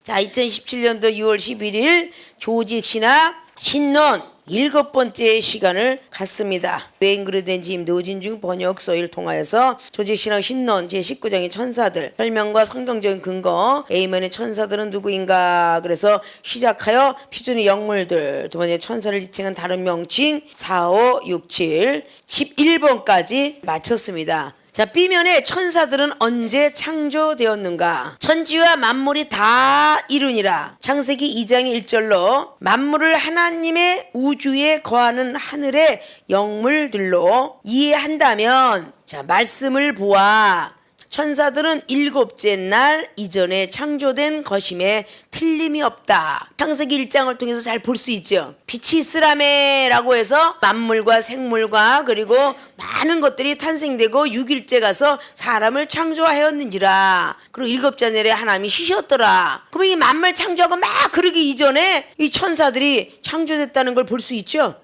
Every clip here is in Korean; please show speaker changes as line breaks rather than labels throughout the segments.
자, 2017년도 6월 11일 조직신학 신론 7번째 시간을 갖습니다. 왜 인그레덴지 임노진중 번역서를 통하여서 조직신학 신론 제19장의 천사들 설명과 성경적인 근거 A면의 천사들은 누구인가 그래서 시작하여 표준의 영물들 두 번째 천사를 지칭한 다른 명칭 4, 5, 6, 7 11번까지 마쳤습니다. 자, B면에 천사들은 언제 창조되었는가? 천지와 만물이 다 이루니라. 창세기 2장의 1절로 만물을 하나님의 우주에 거하는 하늘의 영물들로 이해한다면 자, 말씀을 보아 천사들은 7째 날 이전에 창조된 것임에 틀림이 없다. 창세기 1장을 통해서 잘 볼 수 있죠. 빛이 있으라메라고 해서 만물과 생물과 그리고 많은 것들이 탄생되고 6일째 가서 사람을 창조하였는지라. 그리고 7째 날에 하나님이 쉬셨더라. 그럼 이 만물 창조하고 막 그러기 이전에 이 천사들이 창조됐다는 걸 볼 수 있죠.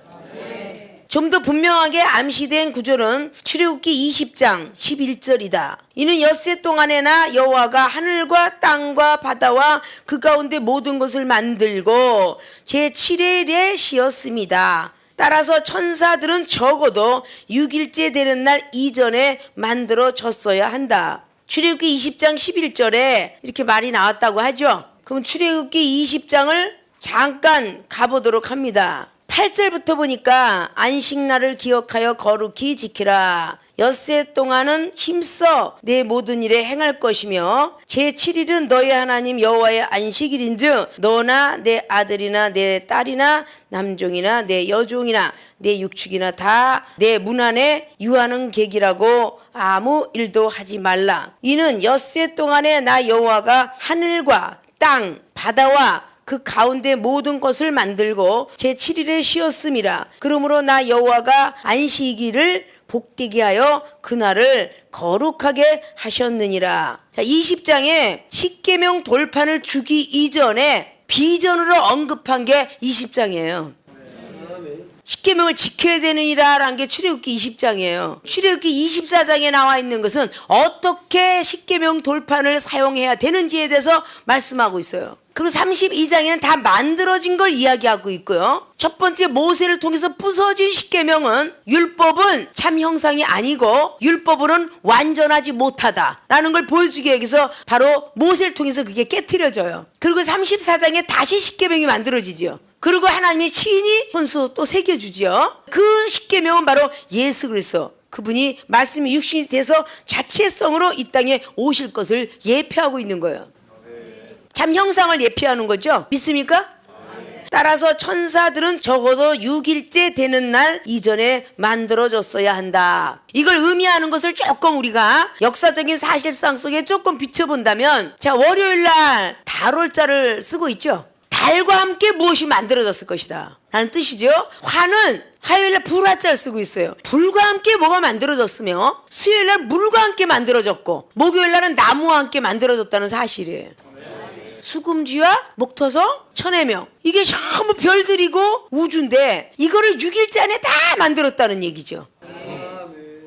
좀 더 분명하게 암시된 구절은 출애굽기 20장 11절이다. 이는 엿새 동안에나 여호와가 하늘과 땅과 바다와 그 가운데 모든 것을 만들고 제7일에 쉬었습니다. 따라서 천사들은 적어도 6일째 되는 날 이전에 만들어졌어야 한다. 출애굽기 20장 11절에 이렇게 말이 나왔다고 하죠. 그럼 출애굽기 20장을 잠깐 가보도록 합니다. 8절부터 보니까 안식날을 기억하여 거룩히 지키라. 엿새 동안은 힘써 내 모든 일에 행할 것이며 제7일은 너희 하나님 여호와의 안식일인즉 너나 내 아들이나 내 딸이나 남종이나 내 여종이나 내 육축이나 다 내 문 안에 유하는 객이라고 아무 일도 하지 말라. 이는 엿새 동안에 나 여호와가 하늘과 땅 바다와 그 가운데 모든 것을 만들고 제7일에 쉬었음이라. 그러므로 나 여호와가 안식일을 복되게 하여 그날을 거룩하게 하셨느니라. 자, 20장에 십계명 돌판을 주기 이전에 비전으로 언급한 게 20장이에요. 십계명을 지켜야 되느니라라는 게 출애굽기 20장이에요. 출애굽기 24장에 나와 있는 것은 어떻게 십계명 돌판을 사용해야 되는지에 대해서 말씀하고 있어요. 그리고 32장에는 다 만들어진 걸 이야기하고 있고요. 첫 번째 모세를 통해서 부서진 십계명은 율법은 참 형상이 아니고 율법으로는 완전하지 못하다라는 걸 보여주기 위해서 바로 모세를 통해서 그게 깨트려져요. 그리고 34장에 다시 십계명이 만들어지죠. 그리고 하나님이 친히 손수 또 새겨주지요. 그 십계명은 바로 예수 그리스도. 그분이 말씀이 육신이 돼서 자체성으로 이 땅에 오실 것을 예표하고 있는 거예요. 참 형상을 예표하는 거죠. 믿습니까? 따라서 천사들은 적어도 6일째 되는 날 이전에 만들어졌어야 한다. 이걸 의미하는 것을 조금 우리가 역사적인 사실상 속에 조금 비춰본다면 자, 월요일 날 달월자를 쓰고 있죠. 달과 함께 무엇이 만들어졌을 것이다 라는 뜻이죠. 화는 화요일날 불화자를 쓰고 있어요. 불과 함께 뭐가 만들어졌으며 수요일날 물과 함께 만들어졌고 목요일날은 나무와 함께 만들어졌다는 사실이에요. 수금쥐와 목터성 천해명 이게 전부 별들이고 우주인데 이거를 6일째 안에 다 만들었다는 얘기죠.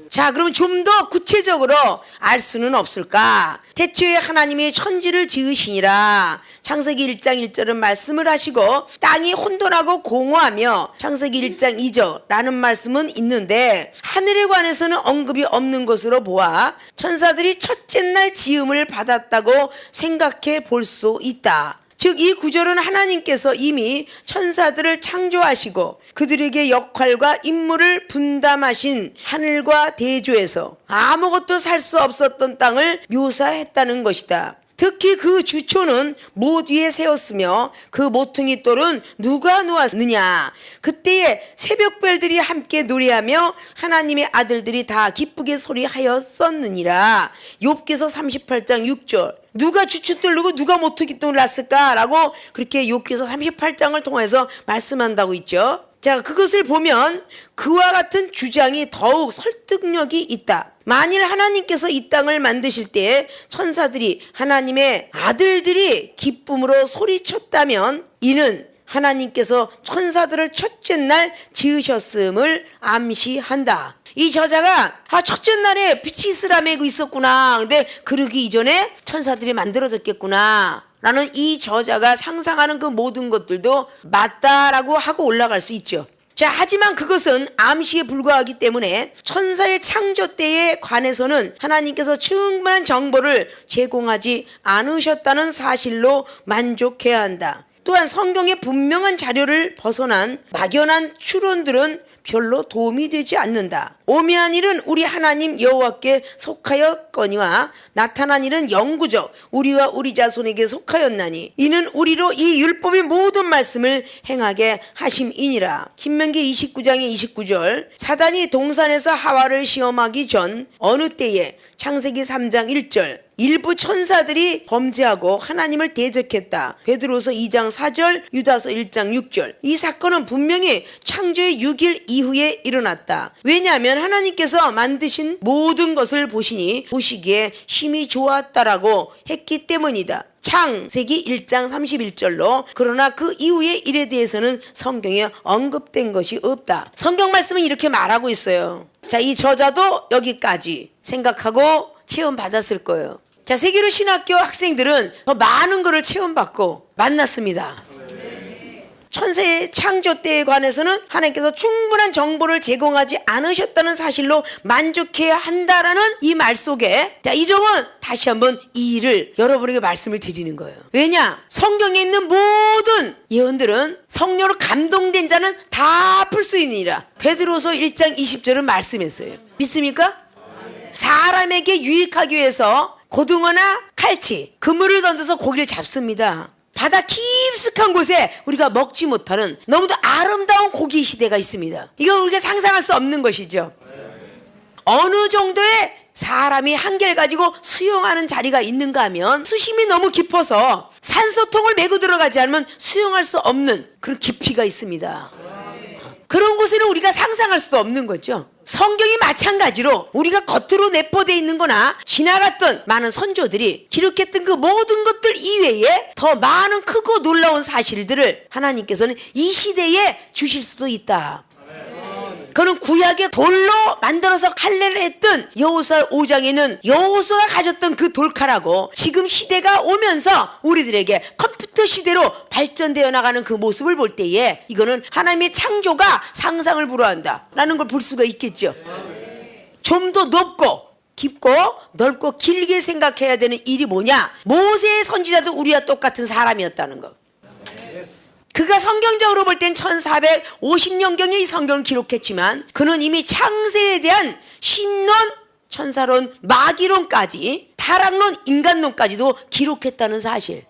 자, 그러면 좀 더 구체적으로 알 수는 없을까? 태초에 하나님이 천지를 지으시니라. 창세기 1장 1절은 말씀을 하시고 땅이 혼돈하고 공허하며 창세기 1장 2절라는 말씀은 있는데 하늘에 관해서는 언급이 없는 것으로 보아 천사들이 첫째 날 지음을 받았다고 생각해 볼 수 있다. 즉 이 구절은 하나님께서 이미 천사들을 창조하시고 그들에게 역할과 임무를 분담하신 하늘과 대조에서 아무것도 살 수 없었던 땅을 묘사했다는 것이다. 특히 그 주초는 못 위에 세웠으며 그 모퉁이 돌은 누가 놓았느냐. 그때에 새벽별들이 함께 노래하며 하나님의 아들들이 다 기쁘게 소리하였었느니라. 욥기서 38장 6절. 누가 주춧돌 누고 누가 모퉁이 돌을 놨을까라고 그렇게 욥기서 38장을 통해서 말씀한다고 있죠. 자, 그것을 보면 그와 같은 주장이 더욱 설득력이 있다. 만일 하나님께서 이 땅을 만드실 때 천사들이 하나님의 아들들이 기쁨으로 소리쳤다면 이는 하나님께서 천사들을 첫째 날 지으셨음을 암시한다. 이 저자가 첫째 날에 빛이 있으라매고 있었구나. 근데 그러기 이전에 천사들이 만들어졌겠구나 라는 이 저자가 상상하는 그 모든 것들도 맞다라고 하고 올라갈 수 있죠. 자, 하지만 그것은 암시에 불과하기 때문에 천사의 창조 때에 관해서는 하나님께서 충분한 정보를 제공하지 않으셨다는 사실로 만족해야 한다. 또한 성경의 분명한 자료를 벗어난 막연한 추론들은 별로 도움이 되지 않는다. 오묘한 일은 우리 하나님 여호와께 속하였거니와 나타난 일은 영구적 우리와 우리 자손에게 속하였나니 이는 우리로 이 율법의 모든 말씀을 행하게 하심이니라. 신명기 29장의 29절 사단이 동산에서 하와를 시험하기 전 어느 때에 창세기 3장 1절 일부 천사들이 범죄하고 하나님을 대적했다. 베드로서 2장 4절, 유다서 1장 6절. 이 사건은 분명히 창조의 6일 이후에 일어났다. 왜냐하면 하나님께서 만드신 모든 것을 보시기에 심히 좋았다라고 했기 때문이다. 창세기 1장 31절로 그러나 그 이후의 일에 대해서는 성경에 언급된 것이 없다. 성경 말씀은 이렇게 말하고 있어요. 자, 이 저자도 여기까지 생각하고 체험받았을 거예요. 자, 세계로 신학교 학생들은 더 많은 것을 체험받고 만났습니다. 천세의 창조 때에 관해서는 하나님께서 충분한 정보를 제공하지 않으셨다는 사실로 만족해야 한다라는 이 말 속에 자, 이종은 다시 한번 이 일을 여러분에게 말씀을 드리는 거예요. 왜냐? 성경에 있는 모든 예언들은 성령으로 감동된 자는 다 풀 수 있느니라. 베드로서 1장 20절은 말씀했어요. 믿습니까? 사람에게 유익하기 위해서 고등어나 칼치, 그물을 던져서 고기를 잡습니다. 바다 깊숙한 곳에 우리가 먹지 못하는 너무도 아름다운 고기 시대가 있습니다. 이거 우리가 상상할 수 없는 것이죠. 어느 정도의 사람이 한계를 가지고 수용하는 자리가 있는가 하면 수심이 너무 깊어서 산소통을 메고 들어가지 않으면 수용할 수 없는 그런 깊이가 있습니다. 그런 곳에는 우리가 상상할 수도 없는 거죠. 성경이 마찬가지로 우리가 겉으로 내포되어 있는 거나 지나갔던 많은 선조들이 기록했던 그 모든 것들 이외에 더 많은 크고 놀라운 사실들을 하나님께서는 이 시대에 주실 수도 있다. 그는 구약의 돌로 만들어서 칼례를 했던 여호수아 5장에는 여호수아가 가졌던 그 돌칼하고 지금 시대가 오면서 우리들에게 컴퓨터 시대로 발전되어 나가는 그 모습을 볼 때에 이거는 하나님의 창조가 상상을 불허한다 라는 걸 볼 수가 있겠죠. 좀 더 높고 깊고 넓고 길게 생각해야 되는 일이 뭐냐? 모세의 선지자도 우리와 똑같은 사람이었다는 거. 그가 성경적으로 볼 땐 1450년경에 이 성경을 기록했지만 그는 이미 창세에 대한 신론, 천사론, 마귀론까지 타락론, 인간론까지도 기록했다는 사실.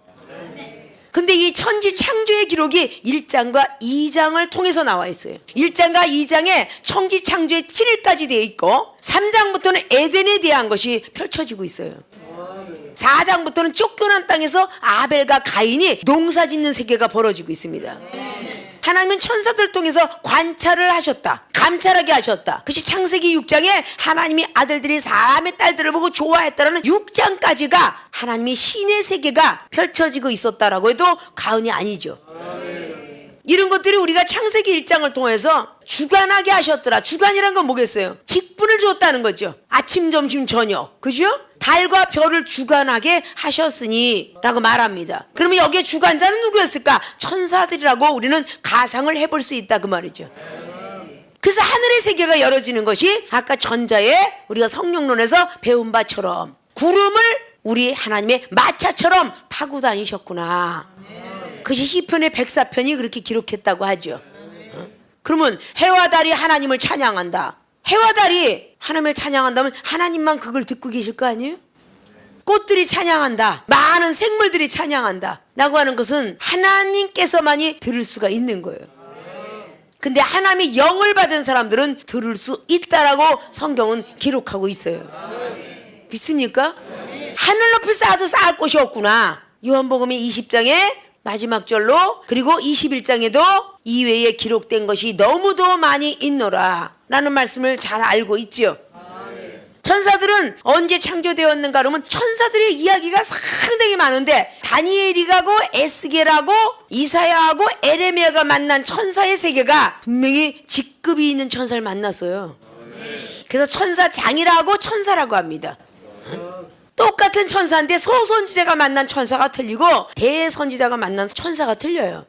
근데 이 천지 창조의 기록이 1장과 2장을 통해서 나와 있어요. 1장과 2장에 천지 창조의 7일까지 되어 있고 3장부터는 에덴에 대한 것이 펼쳐지고 있어요. 4장부터는 쫓겨난 땅에서 아벨과 가인이 농사 짓는 세계가 벌어지고 있습니다. 하나님은 천사들 통해서 관찰을 하셨다. 감찰하게 하셨다. 그것이 창세기 6장에 하나님이 아들들이 사람의 딸들을 보고 좋아했다라는 6장까지가 하나님의 신의 세계가 펼쳐지고 있었다라고 해도 과언이 아니죠. 이런 것들이 우리가 창세기 1장을 통해서 주관하게 하셨더라. 주관이란 건 뭐겠어요? 직분을 줬다는 거죠. 아침, 점심, 저녁. 그죠? 달과 별을 주관하게 하셨으니 라고 말합니다. 그러면 여기에 주관자는 누구였을까? 천사들이라고 우리는 가상을 해볼 수 있다 그 말이죠. 그래서 하늘의 세계가 열어지는 것이 아까 전자에 우리가 성령론에서 배운 바처럼 구름을 우리 하나님의 마차처럼 타고 다니셨구나. 그것이 시편의 104편이 그렇게 기록했다고 하죠. 그러면 해와 달이 하나님을 찬양한다. 해와 달이 하나님을 찬양한다면 하나님만 그걸 듣고 계실 거 아니에요? 꽃들이 찬양한다. 많은 생물들이 찬양한다. 라고 하는 것은 하나님께서만이 들을 수가 있는 거예요. 근데 하나님의 영을 받은 사람들은 들을 수 있다라고 성경은 기록하고 있어요. 믿습니까? 하늘 높이 쌓아도 쌓을 곳이 없구나. 요한복음의 20장에 마지막 절로 그리고 21장에도 이외에 기록된 것이 너무도 많이 있노라 라는 말씀을 잘 알고 있지요. 천사들은 언제 창조되었는가 그러면 천사들의 이야기가 상당히 많은데 다니엘이라고 에스겔하고 이사야하고 에레미야가 만난 천사의 세계가 분명히 직급이 있는 천사를 만났어요. 그래서 천사장이라고 천사라고 합니다. 똑같은 천사인데 소선지자가 만난 천사가 틀리고 대선지자가 만난 천사가 틀려요.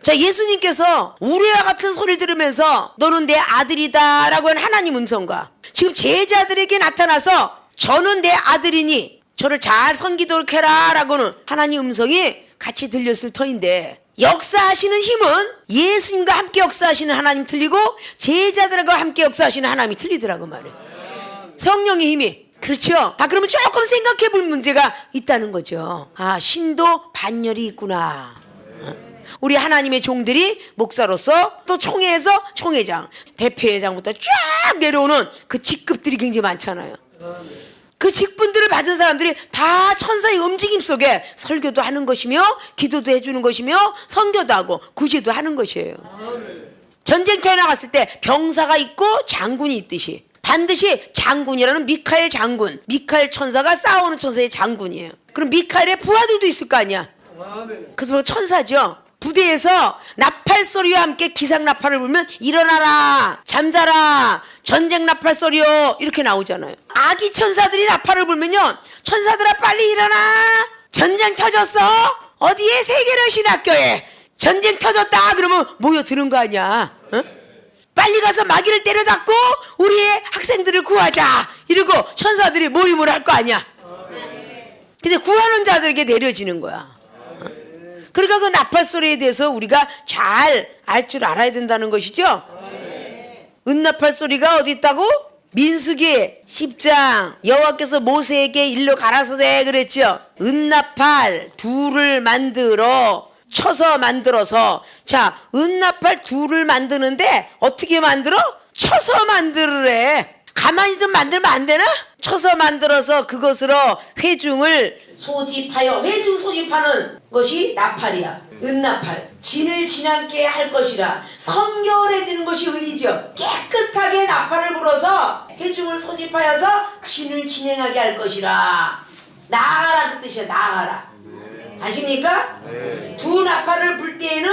자, 예수님께서 우리와 같은 소리 들으면서 너는 내 아들이다 라고 한 하나님 음성과 지금 제자들에게 나타나서 저는 내 아들이니 저를 잘 섬기도록 해라 라고는 하나님 음성이 같이 들렸을 터인데, 역사하시는 힘은 예수님과 함께 역사하시는 하나님 틀리고 제자들과 함께 역사하시는 하나님이 틀리더라고 말이에요. 성령의 힘이. 그렇죠? 그러면 조금 생각해 볼 문제가 있다는 거죠. 신도 반열이 있구나. 우리 하나님의 종들이 목사로서 또 총회에서 총회장, 대표회장부터 쫙 내려오는 그 직급들이 굉장히 많잖아요. 그 직분들을 받은 사람들이 다 천사의 움직임 속에 설교도 하는 것이며 기도도 해주는 것이며 선교도 하고 구제도 하는 것이에요. 전쟁터에 나갔을 때 병사가 있고 장군이 있듯이 반드시 장군이라는 미카엘 장군, 미카엘 천사가 싸우는 천사의 장군이에요. 그럼 미카엘의 부하들도 있을 거 아니야. 그래서 천사죠. 부대에서 나팔 소리와 함께 기상 나팔을 불면 일어나라, 잠자라, 전쟁 나팔 소리요 이렇게 나오잖아요. 아기 천사들이 나팔을 불면요, 천사들아 빨리 일어나, 전쟁 터졌어, 어디에 세계로 신학교에 전쟁 터졌다 그러면 모여드는 거 아니야. 어? 빨리 가서 마귀를 때려잡고 우리의 학생들을 구하자 이러고 천사들이 모임을 할 거 아니야. 근데 구하는 자들에게 내려지는 거야. 그러니까 그 나팔 소리에 대해서 우리가 잘 알 줄 알아야 된다는 것이죠. 은나팔 소리가 어디 있다고? 민수기 10장 여호와께서 모세에게 일로 가라사대 그랬죠. 은나팔 둘을 쳐서 만들어서. 자, 은나팔 둘을 만드는데 어떻게 만들어? 쳐서 만들으래. 가만히 좀 만들면 안 되나? 쳐서 만들어서 그것으로 회중을 소집하여, 회중 소집하는 것이 나팔이야. 은나팔. 진을 진하게 할 것이라. 성결해지는 것이 은이죠. 깨끗하게 나팔을 불어서 회중을 소집하여서 진을 진행하게 할 것이라. 나아가라 그 뜻이야. 나아가라. 아십니까? 두 나팔을 불 때에는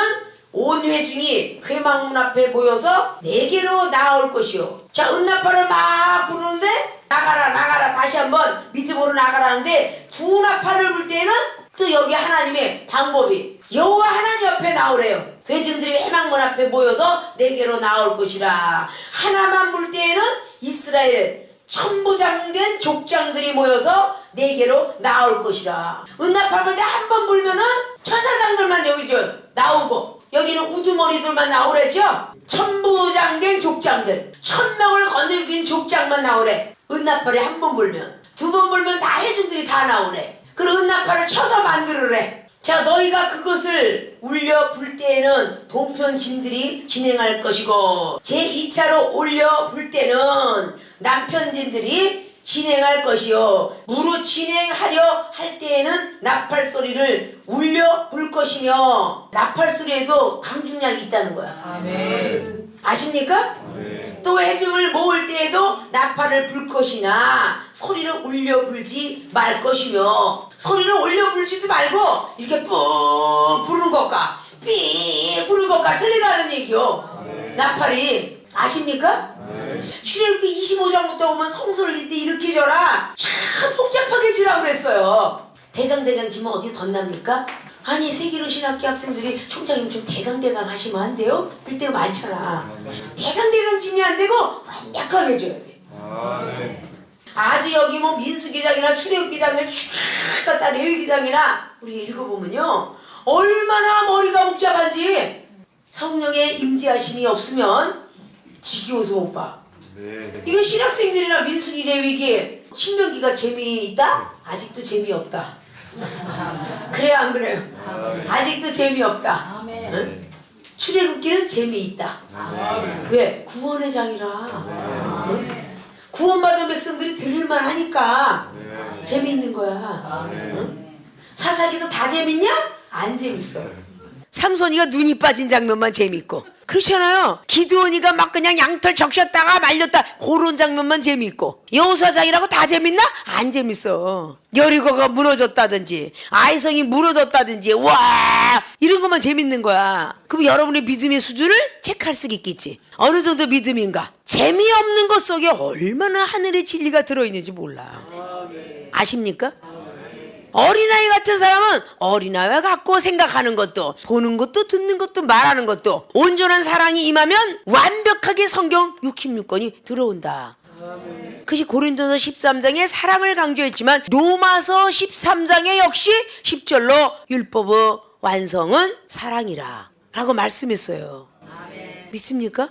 온 회중이 회막문 앞에 모여서 내게로 나올 것이요. 자, 은나팔을 막 부르는데 나가라 다시 한번 믿음으로 나가라는데, 두 나팔을 불 때는 또 여기 하나님의 방법이 여호와 하나님 앞에 나오래요. 회중들이 회막문 앞에 모여서 내게로 나올 것이라. 하나만 불 때에는 이스라엘 천부장된 족장들이 모여서 내게로 나올 것이라. 은나팔 불 때 한 번 불면은 천사장들만 여기 나오고 여기는 우두머리들만 나오래죠. 천부장된 족장들, 1000명을 거느긴 족장만 나오래. 은나팔에 한 번 불면, 두 번 불면 다 회중들이 다 나오래. 그 은나팔을 쳐서 만들으래. 자, 너희가 그것을 울려 불 때에는 동편진들이 진행할 것이고, 제2차로 올려 불 때는 남편진들이 진행할 것이요. 무릇 진행하려 할 때에는 나팔 소리를 울려 불 것이며, 나팔 소리에도 강중량이 있다는 거야. 아멘. 아십니까? 아멘. 또 회중을 모을 때에도 나팔을 불 것이나 소리를 울려 불지 말 것이며, 소리를 울려 불지도 말고 이렇게 뿌 부르는 것과 삐 부르는 것과 틀리다는 얘기요. 아멘. 나팔이. 아십니까? 출애굽기 25장부터 보면 성소를 이때 이렇게 져라 참 복잡하게 지라고 그랬어요. 대강대강 지면 어디 덧납니까? 아니, 세계로 신학교 학생들이 총장님 좀 대강대강 하시면 안 돼요? 이럴 때가 많잖아. 대강대강 지면 안 되고 완벽하게 져야 돼. 아주 여기 뭐 민수기장이나 출애굽기장을 쫙 갖다 레위기장이나 우리 읽어보면요, 얼마나 머리가 복잡한지. 성령의 임재하심이 없으면 지겨워서 못 봐. 이거 신학생들이나 민수기 레위기 신명기가 재미있다? 아직도 재미없다. 그래요 안 그래요? 아직도 재미없다. 응? 출애굽기는 재미있다. 왜? 구원의 장이라. 응? 구원받은 백성들이 들을만 하니까 재미있는 거야. 응? 사사기도 다 재밌냐? 안 재밌어. 삼손이가 눈이 빠진 장면만 재밌고, 그렇잖아요. 기드온이가 막 그냥 양털 적셨다가 말렸다 그런 장면만 재밌고, 여호사장이라고 다 재밌나? 안 재밌어. 여리고가 무너졌다든지 아이성이 무너졌다든지 와 이런 것만 재밌는 거야. 그럼 여러분의 믿음의 수준을 체크할 수 있겠지. 어느 정도 믿음인가. 재미없는 것 속에 얼마나 하늘의 진리가 들어있는지 몰라. 아십니까? 어린아이 같은 사람은 어린아이와 같고 생각하는 것도 보는 것도 듣는 것도 말하는 것도 온전한 사랑이 임하면 완벽하게 성경 66권이 들어온다. 그것이 고린도서 13장에 사랑을 강조했지만 로마서 13장에 역시 10절로 율법의 완성은 사랑이라 라고 말씀했어요. 믿습니까?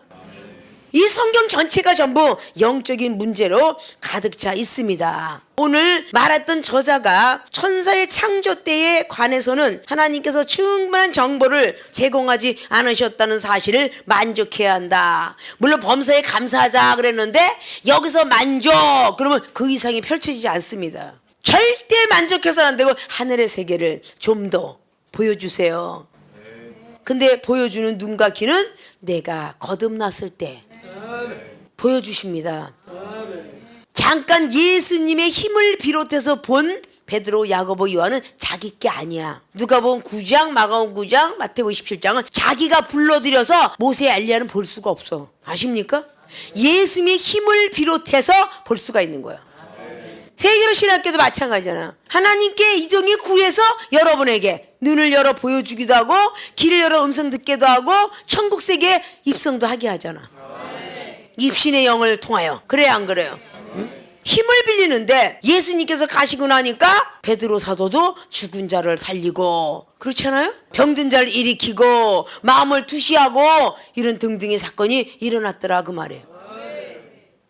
이 성경 전체가 전부 영적인 문제로 가득 차 있습니다. 오늘 말했던 저자가 천사의 창조 때에 관해서는 하나님께서 충분한 정보를 제공하지 않으셨다는 사실을 만족해야 한다. 물론 범사에 감사하자 그랬는데 여기서 만족 그러면 그 이상이 펼쳐지지 않습니다. 절대 만족해서는 안 되고 하늘의 세계를 좀 더 보여주세요. 근데 보여주는 눈과 귀는 내가 거듭났을 때 보여주십니다. 잠깐 예수님의 힘을 비롯해서 본 베드로, 야고보, 요한은 자기 게 아니야. 누가복음 9장, 마가복음 9장, 마태복음 17장은 자기가 불러들여서 모세, 엘리야는 볼 수가 없어. 아십니까? 예수님의 힘을 비롯해서 볼 수가 있는 거야. 세계로 신학교도 마찬가지잖아. 하나님께 이종이 구해서 여러분에게 눈을 열어 보여주기도 하고 길을 열어 음성 듣게도 하고 천국 세계에 입성도 하게 하잖아. 입신의 영을 통하여. 그래야 안 그래요? 응? 힘을 빌리는데 예수님께서 가시고 나니까 베드로 사도도 죽은 자를 살리고 그렇잖아요? 병든 자를 일으키고 마음을 투시하고 이런 등등의 사건이 일어났더라 그 말이에요.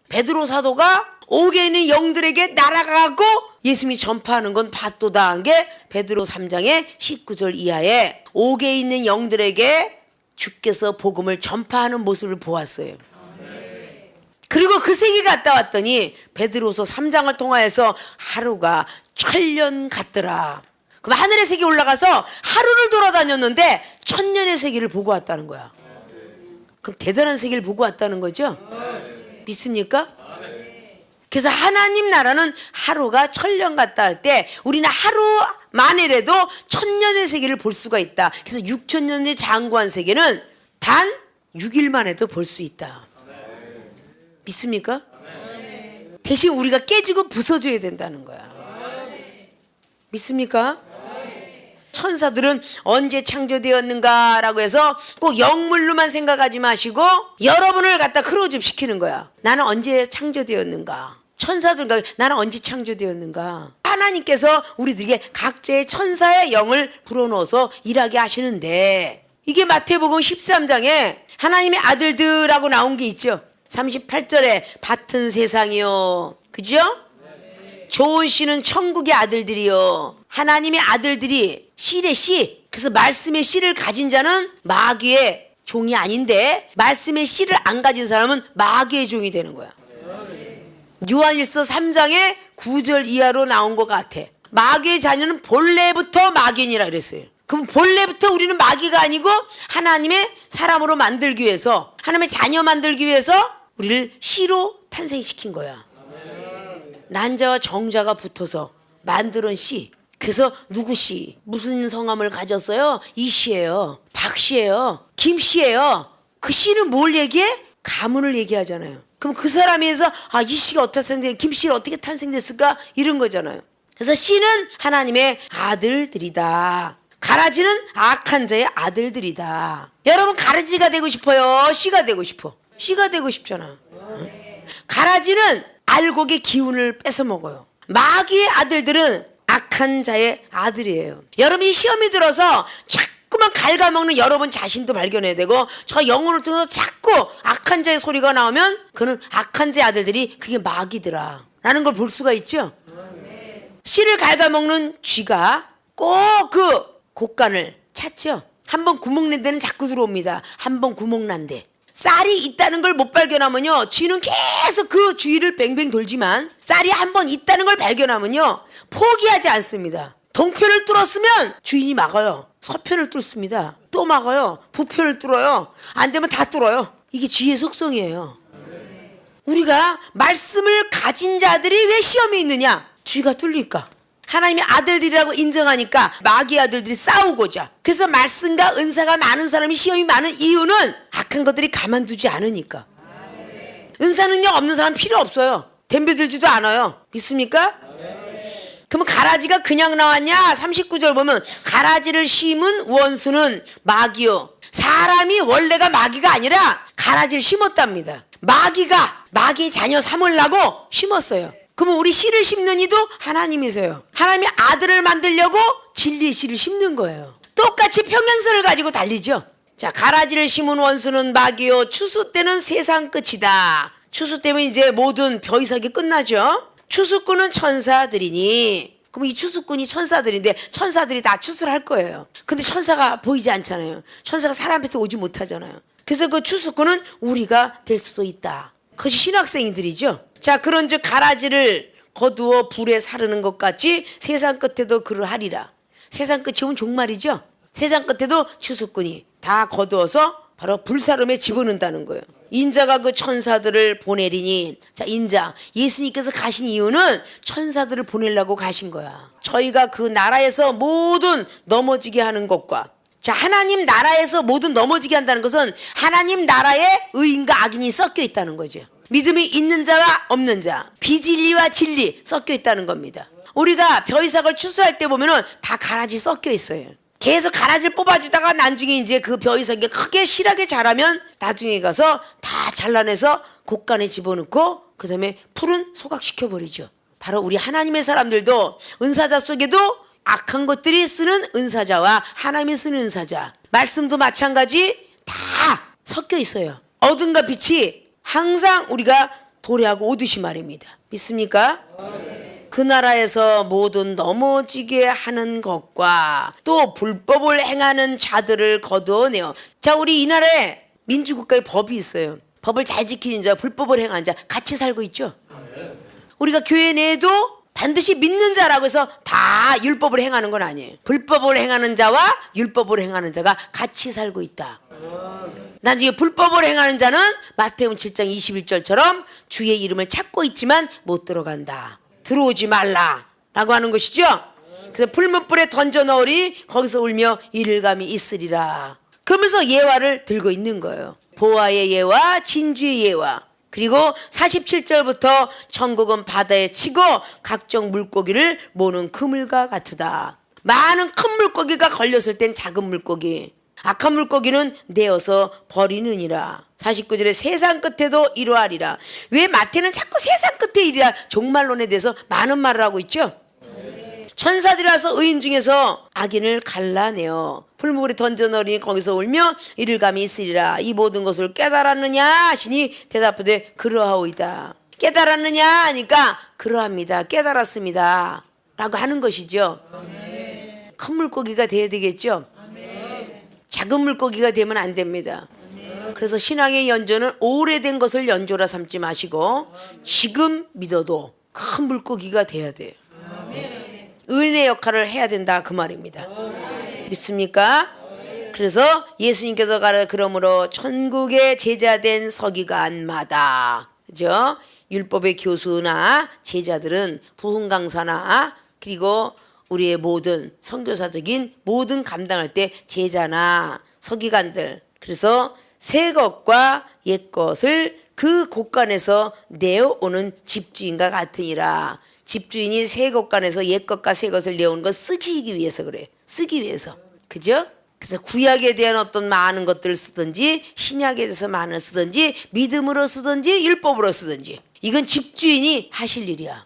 베드로 사도가 옥에 있는 영들에게 날아가고 예수님이 전파하는 건 봤도다 한 게 베드로 3장의 19절 이하에 옥에 있는 영들에게 주께서 복음을 전파하는 모습을 보았어요. 그리고 그 세계 갔다 왔더니 베드로서 3장을 통하여서 하루가 천년 같더라. 그럼 하늘의 세계 올라가서 하루를 돌아다녔는데 천년의 세계를 보고 왔다는 거야. 그럼 대단한 세계를 보고 왔다는 거죠? 믿습니까? 그래서 하나님 나라는 하루가 천년 같다 할 때 우리는 하루만이라도 천년의 세계를 볼 수가 있다. 그래서 6천년의 장구한 세계는 단 6일 만에도 볼 수 있다. 믿습니까? 대신 우리가 깨지고 부서져야 된다는 거야. 믿습니까? 천사들은 언제 창조되었는가라고 해서 꼭 영물로만 생각하지 마시고 여러분을 갖다 크로즈 시키는 거야. 나는 언제 창조되었는가? 천사들과 나는 언제 창조되었는가? 하나님께서 우리들에게 각자의 천사의 영을 불어넣어서 일하게 하시는데 이게 마태복음 13장에 하나님의 아들들하고 나온 게 있죠. 38절에 밭은 세상이요. 그죠? 좋은 씨는 천국의 아들들이요. 하나님의 아들들이 씨의 씨. 그래서 말씀의 씨를 가진 자는 마귀의 종이 아닌데 말씀의 씨를 안 가진 사람은 마귀의 종이 되는 거야. 요한일서 3장의 9절 이하로 나온 것 같아. 마귀의 자녀는 본래부터 마귀인이라 그랬어요. 그럼 본래부터 우리는 마귀가 아니고 하나님의 사람으로 만들기 위해서 하나님의 자녀 만들기 위해서 우리를 씨로 탄생시킨 거야. 난자와 정자가 붙어서 만드는 씨. 그래서 누구 씨? 무슨 성함을 가졌어요? 이 씨예요. 박 씨예요. 김 씨예요. 그 씨는 뭘 얘기해? 가문을 얘기하잖아요. 그럼 그 사람에서 이 씨가 어떻게 탄생됐을까? 김 씨는 어떻게 탄생됐을까? 이런 거잖아요. 그래서 씨는 하나님의 아들들이다. 가라지는 악한 자의 아들들이다. 여러분 가라지가 되고 싶어요? 씨가 되고 싶어? 씨가 되고 싶잖아. 가라지는 알곡의 기운을 뺏어 먹어요. 마귀의 아들들은 악한 자의 아들이에요. 여러분이 시험이 들어서 자꾸만 갉아먹는 여러분 자신도 발견해야 되고 저 영혼을 통해서 자꾸 악한 자의 소리가 나오면 그는 악한 자의 아들들이 그게 마귀더라 라는 걸 볼 수가 있죠. 씨를 갉아먹는 쥐가 꼭 그 곡간을 찾죠. 한번 구멍 낸 데는 자꾸 들어옵니다. 한번 구멍 난 데. 쌀이 있다는 걸 못 발견하면요 쥐는 계속 그 주위를 뱅뱅 돌지만 쌀이 한번 있다는 걸 발견하면요 포기하지 않습니다. 동편을 뚫었으면 주인이 막아요. 서편을 뚫습니다. 또 막아요. 부편을 뚫어요. 안 되면 다 뚫어요. 이게 쥐의 속성이에요. 우리가 말씀을 가진 자들이 왜 시험에 있느냐? 쥐가 뚫리니까. 하나님의 아들들이라고 인정하니까 마귀의 아들들이 싸우고자. 그래서 말씀과 은사가 많은 사람이 시험이 많은 이유는 악한 것들이 가만두지 않으니까. 은사 능력 없는 사람 필요 없어요. 덤벼들지도 않아요. 믿습니까? 가라지가 그냥 나왔냐? 39절 보면 가라지를 심은 원수는 마귀요. 사람이 원래가 마귀가 아니라 가라지를 심었답니다. 마귀가 마귀의 자녀 삼으려고 심었어요. 그러면 우리 씨를 심는 이도 하나님이세요. 하나님이 아들을 만들려고 진리의 씨를 심는 거예요. 똑같이 평행선을 가지고 달리죠. 자, 가라지를 심은 원수는 마귀요. 추수 때는 세상 끝이다. 추수 때면 이제 모든 벼이삭이 끝나죠. 추수꾼은 천사들이니. 그럼 이 추수꾼이 천사들인데 천사들이 다 추수를 할 거예요. 근데 천사가 보이지 않잖아요. 천사가 사람 앞에 오지 못하잖아요. 그래서 그 추수꾼은 우리가 될 수도 있다. 그것이 신학생들이죠. 자, 그런즉 가라지를 거두어 불에 사르는 것 같이 세상 끝에도 그러하리라. 세상 끝이 오면 종말이죠. 세상 끝에도 추수꾼이 다 거두어서 바로 불사름에 집어넣는다는 거예요. 인자가 그 천사들을 보내리니. 자, 인자 예수님께서 가신 이유는 천사들을 보내려고 가신 거야. 저희가 그 나라에서 모든 넘어지게 하는 것과, 자, 하나님 나라에서 모든 넘어지게 한다는 것은 하나님 나라에 의인과 악인이 섞여 있다는 거죠. 믿음이 있는 자와 없는 자, 비진리와 진리 섞여 있다는 겁니다. 우리가 벼이삭을 추수할 때 보면은 다 가라지 섞여 있어요. 계속 가라지를 뽑아주다가 나중에 이제 그 벼이삭이 크게 실하게 자라면 나중에 가서 다 잘라내서 곡간에 집어넣고 그 다음에 풀은 소각시켜버리죠. 바로 우리 하나님의 사람들도 은사자 속에도 악한 것들이 쓰는 은사자와 하나님이 쓰는 은사자, 말씀도 마찬가지 다 섞여 있어요. 어둠과 빛이 항상 우리가 도래하고 오듯이 말입니다. 믿습니까? 그 나라에서 모든 넘어지게 하는 것과 또 불법을 행하는 자들을 거두어내어. 자, 우리 이 나라에 민주국가의 법이 있어요. 법을 잘 지키는 자, 불법을 행하는 자 같이 살고 있죠. 우리가 교회 내에도 반드시 믿는 자라고 해서 다 율법을 행하는 건 아니에요. 불법을 행하는 자와 율법을 행하는 자가 같이 살고 있다. 나중에 불법을 행하는 자는 마태복음 7장 21절처럼 주의 이름을 찾고 있지만 못 들어간다. 들어오지 말라 라고 하는 것이죠. 그래서 풀무불에 던져 넣으리 거기서 울며 이를감이 있으리라. 그러면서 예화를 들고 있는 거예요. 보아의 예화, 진주의 예화. 그리고 47절부터 천국은 바다에 치고 각종 물고기를 모는 그물과 같으다. 많은 큰 물고기가 걸렸을 땐 작은 물고기, 악한 물고기는 내어서 버리느니라. 49절에 세상 끝에도 이러하리라. 왜 마태는 자꾸 세상 끝에 이르라 종말론에 대해서 많은 말을 하고 있죠. 천사들이 와서 의인 중에서 악인을 갈라내어 풀무불에 던져 넣으니 거기서 울며 이를감이 있으리라. 이 모든 것을 깨달았느냐 하시니 대답하되 그러하오이다. 깨달았느냐 하니까 그러합니다. 깨달았습니다 라고 하는 것이죠. 큰 물고기가 돼야 되겠죠. 작은 물고기가 되면 안 됩니다. 그래서 신앙의 연조는 오래된 것을 연조라 삼지 마시고 지금 믿어도 큰 물고기가 돼야 돼요. 은혜의 역할을 해야 된다 그 말입니다. 믿습니까? 그래서 예수님께서 가라 그러므로 천국의 제자된 서기관마다, 그죠? 율법의 교수나 제자들은 부흥 강사나 그리고 우리의 모든 선교사적인 모든 감당할 때 제자나 서기관들, 그래서 새 것과 옛 것을 그 곳간에서 내어오는 집주인과 같으니라. 집주인이 새 곳간에서 옛 것과 새 것을 내오는 것 쓰기 위해서 그래. 쓰기 위해서. 그죠? 그래서 구약에 대한 어떤 많은 것들을 쓰든지 신약에 대해서 많은 쓰든지 믿음으로 쓰든지 율법으로 쓰든지 이건 집주인이 하실 일이야.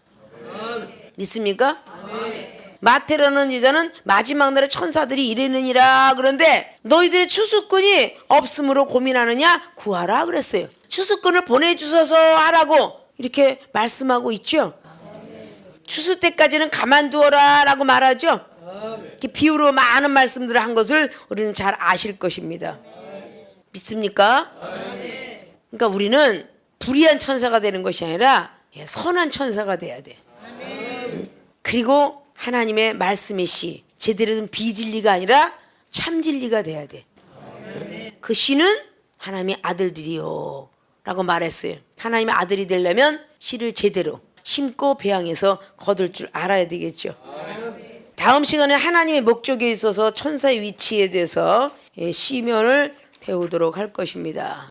믿습니까? 마태라는 여자는 마지막 날에 천사들이 이르느니라. 그런데 너희들의 추수꾼이 없음으로 고민하느냐? 구하라 그랬어요. 추수꾼을 보내주셔서 하라고 이렇게 말씀하고 있죠. 추수 때까지는 가만두어라 라고 말하죠. 이렇게 비유로 많은 말씀들을 한 것을 우리는 잘 아실 것입니다. 믿습니까? 그러니까 우리는 불의한 천사가 되는 것이 아니라 선한 천사가 돼야 돼. 그리고 하나님의 말씀의 씨, 제대로 된 비진리가 아니라 참진리가 돼야 돼. 그 씨는 하나님의 아들들이요 라고 말했어요. 하나님의 아들이 되려면 씨를 제대로 심고 배양해서 거둘 줄 알아야 되겠죠. 다음 시간에 하나님의 목적에 있어서 천사의 위치에 대해서 시면을 배우도록 할 것입니다.